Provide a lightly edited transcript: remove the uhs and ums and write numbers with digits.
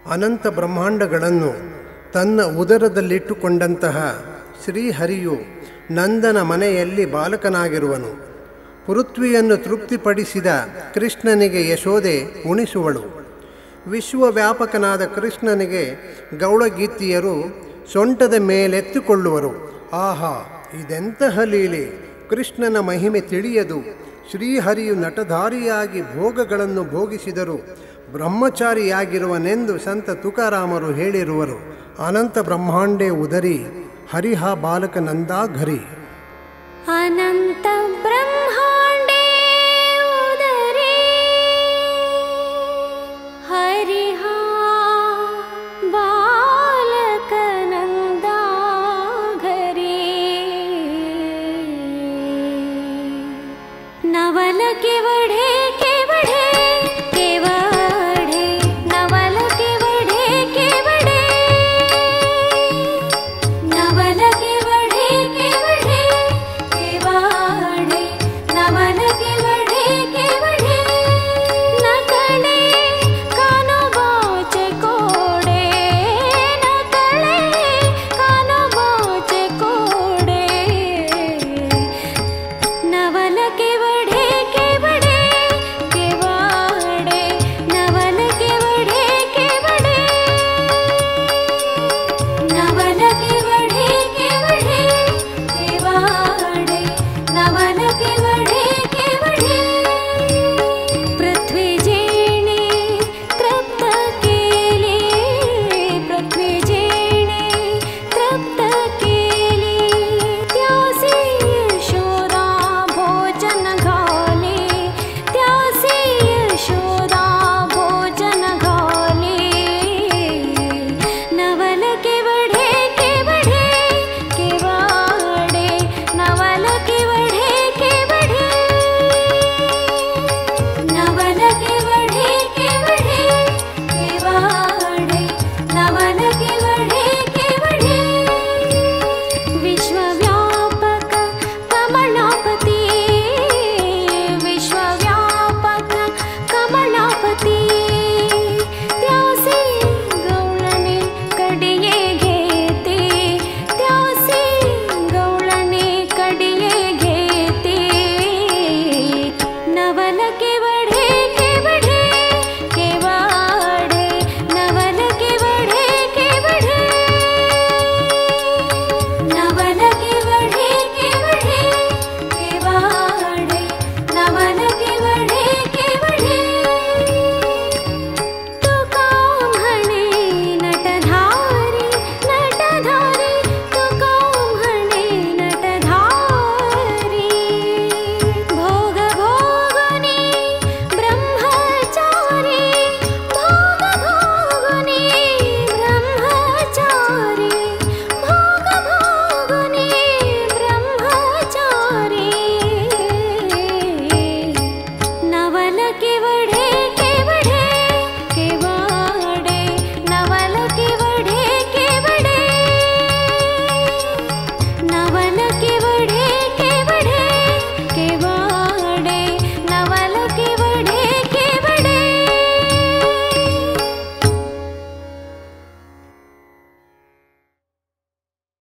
ಅನಂತ ಬ್ರಹ್ಮಾಂಡಗಳನ್ನು ತನ್ನ ಉದರದಲ್ಲಿಟ್ಟುಕೊಂಡಂತಹ ಶ್ರೀಹರಿಯು ನಂದನ ಮನೆಯಲ್ಲಿ ಬಾಲಕನಾಗಿರುವನು. ಪೃಥ್ವಿಯನ್ನು ತೃಪ್ತಿಪಡಿಸಿದ ಕೃಷ್ಣನಿಗೆ ಯಶೋದೆ ಉಣಿಸುವಳು. ವಿಶ್ವವ್ಯಾಪಕನಾದ ಕೃಷ್ಣನಿಗೆ ಗೌಳಗೀತಿಯರು ಸೊಂಟದ ಮೇಲೆತ್ತುಕೊಳ್ಳುವರು. ಆಹಾ, ಇದೆಂತಹ ಲೀಲೆ! ಕೃಷ್ಣನ ಮಹಿಮೆ ತಿಳಿಯದು. ಶ್ರೀಹರಿಯು ನಟಧಾರಿಯಾಗಿ ಭೋಗಗಳನ್ನು ಭೋಗಿಸಿದರು ಬ್ರಹ್ಮಚಾರಿಯಾಗಿರುವನೆಂದು ಸಂತ ತುಕಾರಾಮರು ಹೇಳಿರುವರು. ಅನಂತ ಬ್ರಹ್ಮಾಂಡೇ ಉದರಿ ಹರಿಹ ಬಾಲಕ ನಂದಾಘರಿ. ಅನಂತ ಬ್ರಹ್ಮಾಂಡೇ ಉದರಿ ಹರಿಹ ಬಾಲಕ ನಂದಾಘರಿ. ನವಲ के बढ़े के बढ़े के बढ़े, नवल के बढ़े के बढ़े, नवल के बढ़े के बढ़े के बढ़े, नवल के बढ़े के बढ़े. नकले कानो बाचे कोड़े, नकले कानो बाचे कोड़े. नवल के बढ़े के बढ़े के बढ़े, नवल के बढ़े के बढ़े, नवल के बढ़े के बढ़े के बढ़े, नवल के बढ़े के बढ़े. पृथ्वी जेणे तृप्त केली, पृथ्वी जेणे तृप्त केली. त्यासी यशोदा भोजन घाले, त्यासी यशोदा भोजन घाले. नवल के बढ़े के बढ़े के बढ़े, नवल के बढ़े के बढ़े, नवल के बढ़े के बढ़े के बढ़े, नवल के बढ़े के बढ़े. विश्वव्यापक कमलापति, विश्वव्यापक कमलापति.